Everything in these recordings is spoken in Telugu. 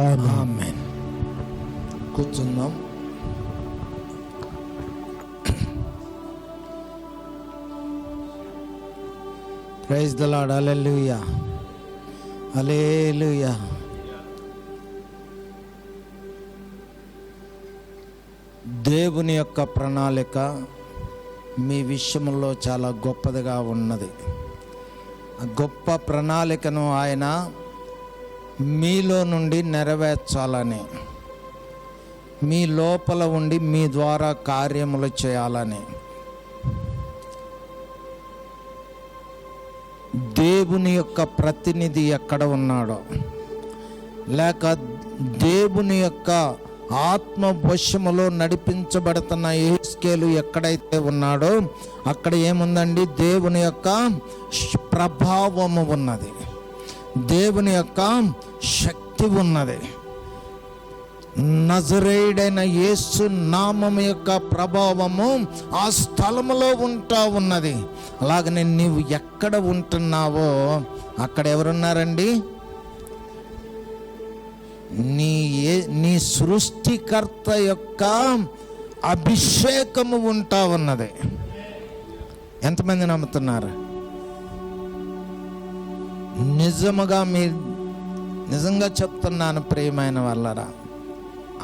ఆమేన్. కూర్చుందాం. Praise the lord. Hallelujah, hallelujah. దేవుని యొక్క ప్రణాళిక మీ విషయంలో చాలా గొప్పదిగా ఉన్నది. ఆ గొప్ప ప్రణాళికను ఆయన మీలో నుండి నెరవేర్చాలని, మీ లోపల ఉండి మీ ద్వారా కార్యములు చేయాలని. దేవుని యొక్క ప్రతినిధి ఎక్కడ ఉన్నాడో, లేక దేవుని యొక్క ఆత్మ వశములో నడిపించబడుతున్న యెహెజ్కేలు ఎక్కడైతే ఉన్నాడో అక్కడ ఏముందండి? దేవుని యొక్క ప్రభావము ఉన్నది, దేవుని యొక్క శక్తి ఉన్నది. నజరేయుడైన యేసు నామము యొక్క ప్రభావము ఆ స్థలములో ఉంటా ఉన్నది. అలాగనే నీవు ఎక్కడ ఉంటున్నావో అక్కడ ఎవరున్నారండి? నీ సృష్టికర్త యొక్క అభిషేకము ఉంటా ఉన్నది. ఎంతమంది నమ్ముతున్నారు? నిజంగా చెప్తున్నాను ప్రియమైన వాళ్ళరా,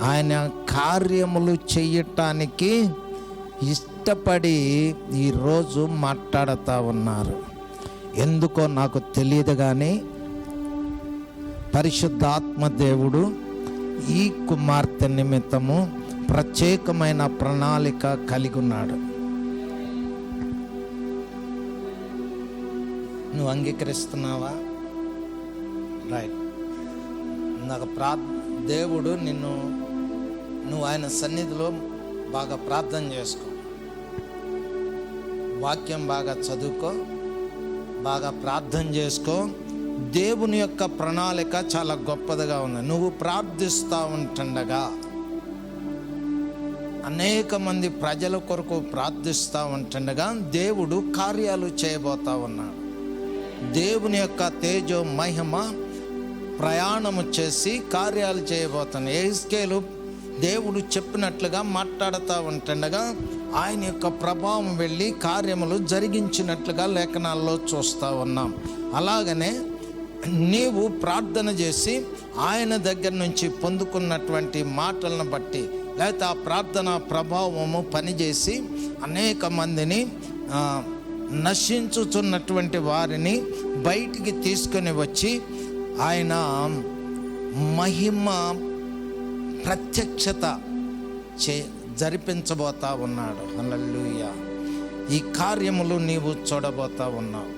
ఆయన కార్యములు చెయ్యటానికి ఇష్టపడి ఈరోజు మాట్లాడుతూ ఉన్నారు. ఎందుకో నాకు తెలియదు కానీ పరిశుద్ధాత్మ దేవుడు ఈ కుమార్తె నిమిత్తము ప్రత్యేకమైన ప్రణాళిక కలిగి ఉన్నాడు. నువ్వు అంగీకరిస్తున్నావా? రైట్. నాకు దేవుడు నువ్వు ఆయన సన్నిధిలో బాగా ప్రార్థన చేసుకో, వాక్యం బాగా చదువుకో, బాగా ప్రార్థన చేసుకో. దేవుని యొక్క ప్రణాళిక చాలా గొప్పదిగా ఉంది. నువ్వు ప్రార్థిస్తూ ఉంటుండగా అనేక మంది ప్రజల కొరకు ప్రార్థిస్తూ ఉంటుండగా దేవుడు కార్యాలు చేయబోతా ఉన్నాడు. దేవుని యొక్క తేజో మహిమ ప్రయాణము చేసి కార్యాలు చేయబోతాను. యెహెజ్కేలు దేవుడు చెప్పినట్లుగా మాట్లాడుతూ ఉంటుండగా ఆయన యొక్క ప్రభావం వెళ్ళి కార్యములు జరిగించినట్లుగా లేఖనాల్లో చూస్తూ ఉన్నాం. అలాగనే నీవు ప్రార్థన చేసి ఆయన దగ్గర నుంచి పొందుకున్నటువంటి మాటలను బట్టి, లేకపోతే ఆ ప్రార్థన ప్రభావము పనిచేసి అనేక మందిని నశించుతున్నటువంటి వారిని బయటికి తీసుకొని వచ్చి ఆయన మహిమ ప్రత్యక్షత జరిపించబోతా ఉన్నాడు. హల్లెలూయా. ఈ కార్యములు నీవు చూడబోతా ఉన్నావు.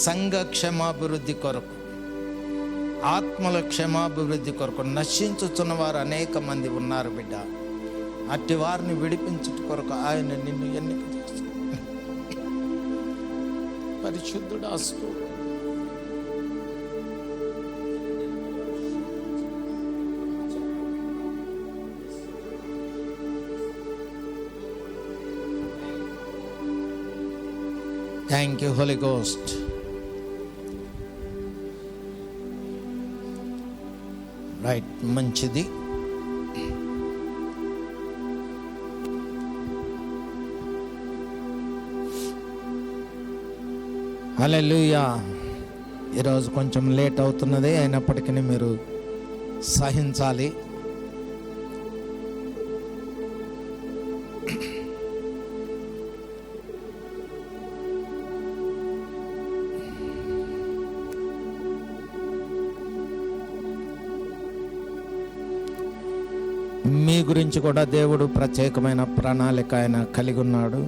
సంఘ క్షేమాభివృద్ధి కొరకు, ఆత్మల క్షేమాభివృద్ధి కొరకు నశించుతున్న వారు అనేక మంది ఉన్నారు బిడ్డ. అట్టి వారిని విడిపించుట కొరకు ఆయన నిన్ను ఎన్నిక చేస్తాడు. పరిశుద్ధుడా స్తోత్రం. Thank you holy ghost. Right, మంచిది. హల్లెలూయా. ఈరోజు కొంచెం లేట్ అవుతున్నది, అయినప్పటికీ మీరు సహించాలి. మీ గురించి కూడా దేవుడు ప్రత్యేకమైన ప్రణాళిక ఆయన కలిగి ఉన్నాడు.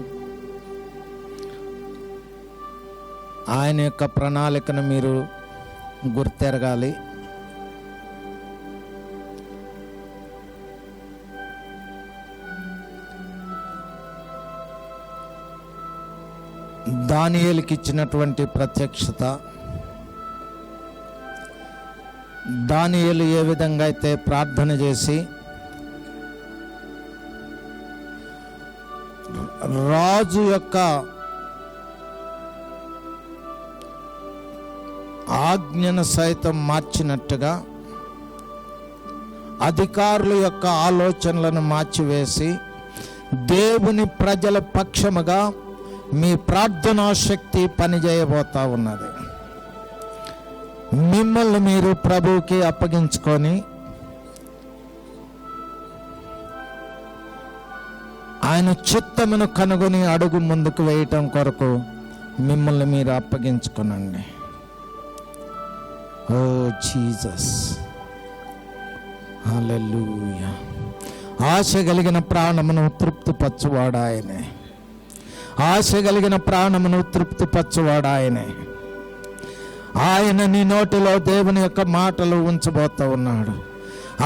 ఆయన యొక్క ప్రణాళికను మీరు గుర్తెరగాలి. దానియేలుకి ఇచ్చినటువంటి ప్రత్యక్షత, దానియేలు ఏ విధంగా అయితే ప్రార్థన చేసి రాజు యొక్క ఆజ్ఞను సైతం మార్చినట్టుగా అధికారుల యొక్క ఆలోచనలను మార్చివేసి దేవుని ప్రజల పక్షముగా మీ ప్రార్థనా శక్తి పనిచేయబోతా ఉన్నది. మిమ్మల్ని మీరు ప్రభువుకి అప్పగించుకొని ఆయన చిత్తమును కనుగొని అడుగు ముందుకు వేయటం కొరకు మిమ్మల్ని మీరు అప్పగించుకోనండి. ఓ జీసస్, హల్లెలూయా. ఆశ కలిగిన ప్రాణమును తృప్తిపరచువాడాయనే, ఆశ కలిగిన ప్రాణమును తృప్తిపరచువాడాయనే. ఆయన నీ నోటిలో దేవుని యొక్క మాటలు ఉంచబోతా ఉన్నాడు.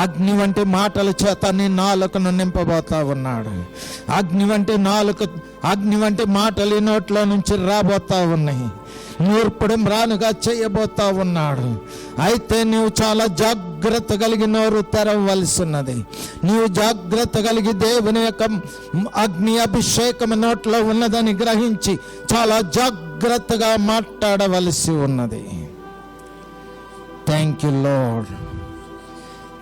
అగ్ని వంటి మాటల చేత నీ నాలుకను నింపబోతా ఉన్నాడు. అగ్ని వంటి మాటలు ఈ నోట్లో నుంచి రాబోతా ఉన్నాయి. నూర్పుడు మ్రానుగా చేయబోతా ఉన్నాడు. అయితే నీవు చాలా జాగ్రత్త కలిగి నోరు తెరవలసిన్నది. నీవు జాగ్రత్త కలిగి దేవుని యొక్క అగ్ని అభిషేకం నోట్లో ఉన్నదని గ్రహించి చాలా జాగ్రత్తగా మాట్లాడవలసి ఉన్నది. Thank you lord,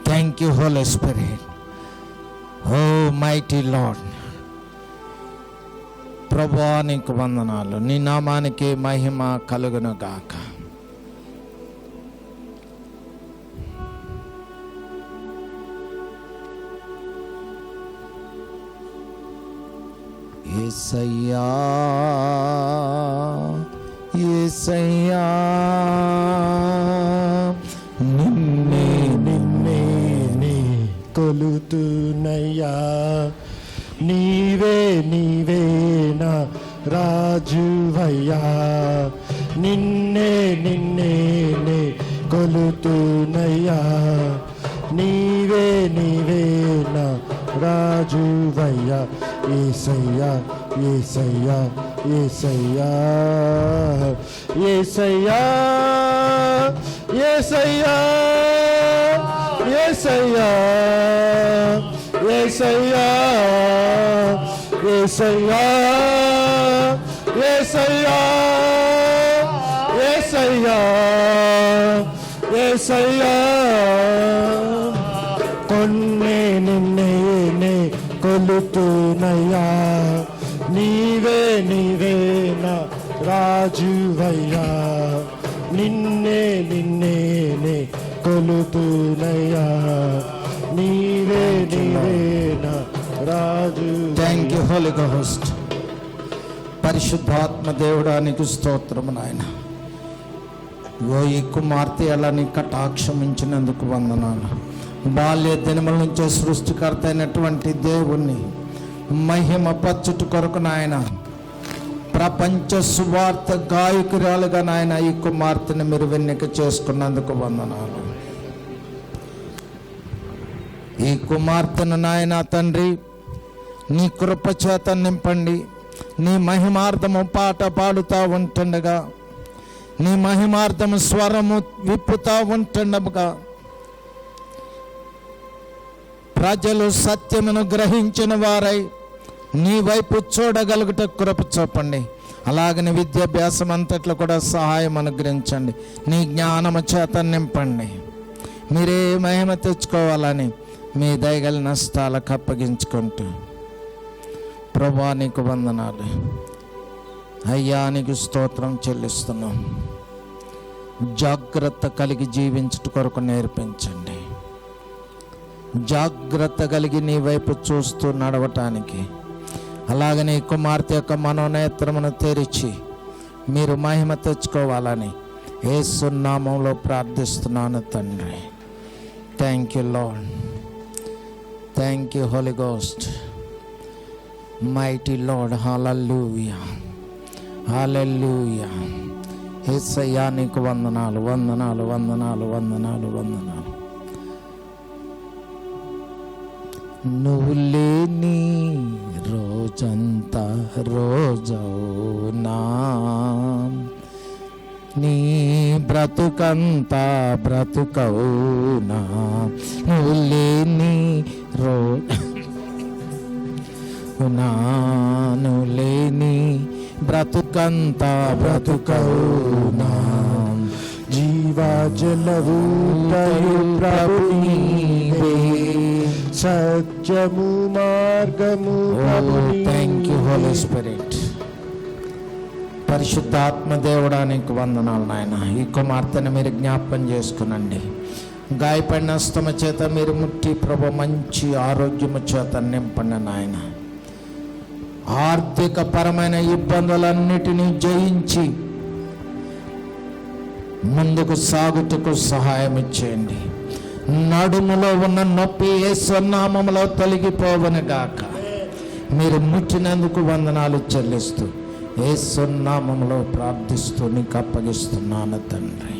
thank you holy spirit. O mighty lord, ప్రభువా నీకు వందనాలు. నీ నామానికి మహిమ కలుగును గాక. యేసయ్యా, యేసయ్యా, నిన్నే నిన్నే నీ కొలుతునయ్యా. నీవే నీవే నా రాజువయ్యా. నిన్నే నిన్నే నే కొలుతునయ్యా. నీవే నీవే నా రాజువయ్యా. యేసయ్యా, యేసయ్యా, యేసయ్యా, యేసయ్యా, యేసయ్యా, యేసయ్యా, యేసయ్యా, యేసయ్యా, యేసయ్యా, యేసయ్యా, యేసయ్యా. కొన్నే నిన్నే కొలుతునయ్యా. నీవే నీవే నా రాజువయ్యా. నిన్నే నిన్నే కొలుతునయ్యా. నీవే నీవే నా రాజు. Thank you holy ghost. పరిశుద్ధాత్మ దేవుడానికి స్తోత్రము నాయన. ఈ కుమార్తె అలా నీ కటాక్షమించినందుకు వందనాలు. బాల్య దినముల నుంచే సృష్టికర్త అయినటువంటి దేవుణ్ణి మహిమ పచ్చుట కొరకు నాయన, ప్రపంచ సువార్త గాయకురాలుగా నాయన ఈ కుమార్తెను మీరు వెన్నెక చేసుకున్నందుకు వందనాలు. ఈ కుమార్తెను నాయన తండ్రి నీ కృప చేత నింపండి. నీ మహిమార్థము పాట పాడుతూ ఉంటుండగా, నీ మహిమార్థము స్వరము విప్పుతూ ఉంటుండగా ప్రజలు సత్యమును గ్రహించిన వారై నీ వైపు చూడగలుగుట కృప చూపండి. అలాగని విద్యాభ్యాసం అంతట్లో కూడా సహాయం అనుగ్రహించండి. నీ జ్ఞానము చేత నింపండి. మీరే మహిమ తెచ్చుకోవాలని మీ దయగల నష్టాలకు అప్పగించుకుంటూ ప్రభువా నీకు వందనాలు అయ్యా, నీకు స్తోత్రం చెల్లిస్తున్నాం. జాగ్రత్త కలిగి జీవించుట కొరకు నేర్పించండి. జాగ్రత్త కలిగి నీ వైపు చూస్తూ నడవటానికి, అలాగనే కుమార్తె యొక్క మనోనేత్రమును తెరిచి మీరు మహిమ తెచ్చుకోవాలని యేసు నామములో ప్రార్థిస్తున్నాను తండ్రి. Thank you lord, thank you holy ghost, mighty lord. హల్లెలూయా, హల్లెలూయా. యేసయ్యా నీకు వందనాలు, వందనాలు, వందనాలు, వందనాలు, వందనాలు. నువ్వు లేని రోజంతా రోజవునా, నీ బ్రతుకంతా బ్రతుకవునా. నువ్వు లేని రోజునాను లేని బ్రతుకంతా బ్రతుకవునా. జీవ జలవు ప్రభు నీవే, సత్యము మార్గము. Thank you holy spirit. పరిశుద్ధాత్మ దేవుడానికి వందనాలు నాయన. ఈ కుమార్తెను మీరు జ్ఞాపకం చేసుకునండి. గాయపడిన హస్తమ చేత మీరు ముట్టి ప్రభు మంచి ఆరోగ్యము చేత నింపండి నాయన. ఆర్థిక పరమైన ఇబ్బందులన్నిటినీ జయించి ముందుకు సాగుటకు సహాయం ఇచ్చేయండి. నడుములో ఉన్న నొప్పి యేసు నామములో తొలగిపోవను గాక. మీరు ముట్టినందుకు వందనాలు చెల్లిస్తూ యేసు నామములో ప్రార్థిస్తూ నీకు అప్పగిస్తున్నాను తండ్రి.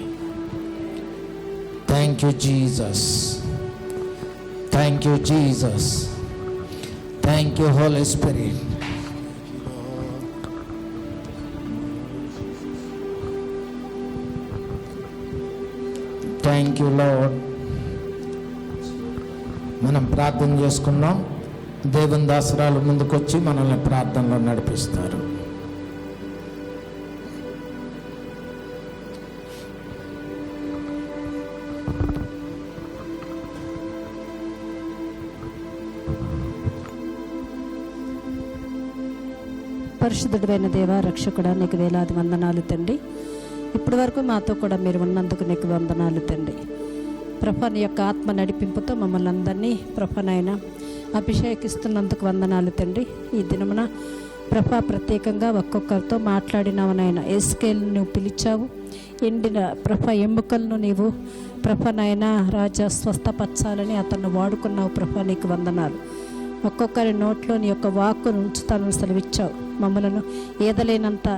Thank you Jesus. Thank you Jesus. Thank you holy spirit. Thank you lord. మనం ప్రార్థన చేసుకున్నాం. దేవుని దాసరాలు ముందుకొచ్చి మనల్ని ప్రార్థనలో నడిపిస్తారు. పరిశుద్ధుడైన దేవ, రక్షకుడా, నీకు వేలాది వందనాలు తండ్రి. ఇప్పటి వరకు మాతో కూడా మీరు ఉన్నందుకు నీకు వందనాలు తండ్రి. ప్రభా, నీ యొక్క ఆత్మ నడిపింపుతో మమ్మల్ని అందరినీ ప్రభానైనా అభిషేకిస్తున్నందుకు వందనాలు తండ్రి. ఈ దినమున ప్రభా ప్రత్యేకంగా ఒక్కొక్కరితో మాట్లాడినావనైనా. ఎస్కేల్ నువ్వు పిలిచావు, ఎండిన ప్రభా ఎముకలను నీవు ప్రభానైనా రాజా స్వస్థపరచాలని అతన్ని వాడుకున్నావు. ప్రభా నీకు వందనాలు. ఒక్కొక్కరి నోట్లో నీ యొక్క వాక్కును ఉంచుతానని సెలవిచ్చావు. మమ్మలను ఏదలేనంత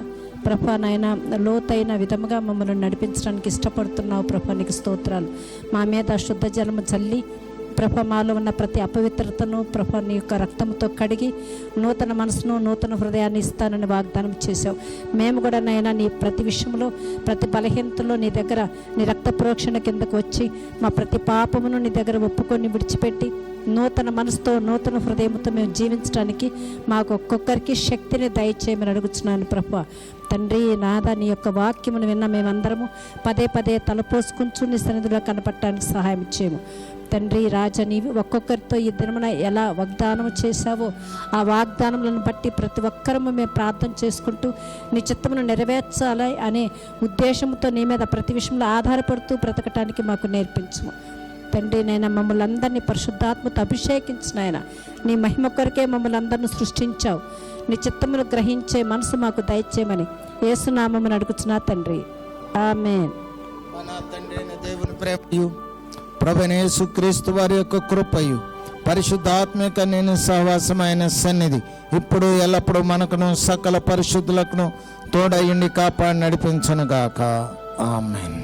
ప్రభానైనా లోతైన విధముగా మమ్మల్ని నడిపించడానికి ఇష్టపడుతున్నావు. ప్రభా నీకు స్తోత్రాలు. మా మీద శుద్ధ జలము చల్లి ప్రభ మాలో ఉన్న ప్రతి అపవిత్రతను ప్రభ నీ యొక్క రక్తంతో కడిగి నూతన మనసును నూతన హృదయాన్ని ఇస్తానని వాగ్దానం చేశావు. మేము కూడా నైనా నీ ప్రతి విషయంలో ప్రతి బలహీనతలో నీ దగ్గర నీ రక్త ప్రోక్షణ కిందకు వచ్చి మా ప్రతి పాపమును నీ దగ్గర ఒప్పుకొని విడిచిపెట్టి నూతన మనసుతో నూతన హృదయంతో మేము జీవించడానికి మాకు ఒక్కొక్కరికి శక్తిని దయచేయమని అడుగుతున్నాను ప్రభు. తండ్రి నాదా, నీ యొక్క వాక్యమును విన్న మేమందరము పదే పదే తలపోసుకుంటూ నీ సన్నిధిలో కనపడటానికి సహాయం చేయము తండ్రి. రాజా, నీవు ఒక్కొక్కరితో ఈ దినమున ఎలా వాగ్దానం చేశావో ఆ వాగ్దానములను బట్టి ప్రతి ఒక్కరము మేము ప్రార్థన చేసుకుంటూ నీ చిత్తమును నెరవేర్చాలి అనే ఉద్దేశంతో నీ మీద ప్రతి విషయంలో ఆధారపడుతూ బ్రతకటానికి మాకు నేర్పించము తండ్రి. నైనా మమ్మల్ని అందరినీ పరిశుద్ధాత్మతో అభిషేకించిన ఆయన నీ మహిమ కొరకే మమ్మల్ని అందరిని సృష్టించావు. నీ చిత్తమును గ్రహించే మనసు మాకు దయచేయమని యేసునామమును అడుగుచున్నా తండ్రి, ఆమేన్. మన తండ్రి అయిన దేవుని ప్రేమయు ప్రభువైన యేసుక్రీస్తు వారి యొక్క కృపయు పరిశుద్ధాత్మిక నేను సహవాసమైన సన్నిధి ఇప్పుడు ఎల్లప్పుడూ మనకును సకల పరిశుద్ధులకును తోడయుండి కాపాడి నడిపించును గాక. ఆమేన్.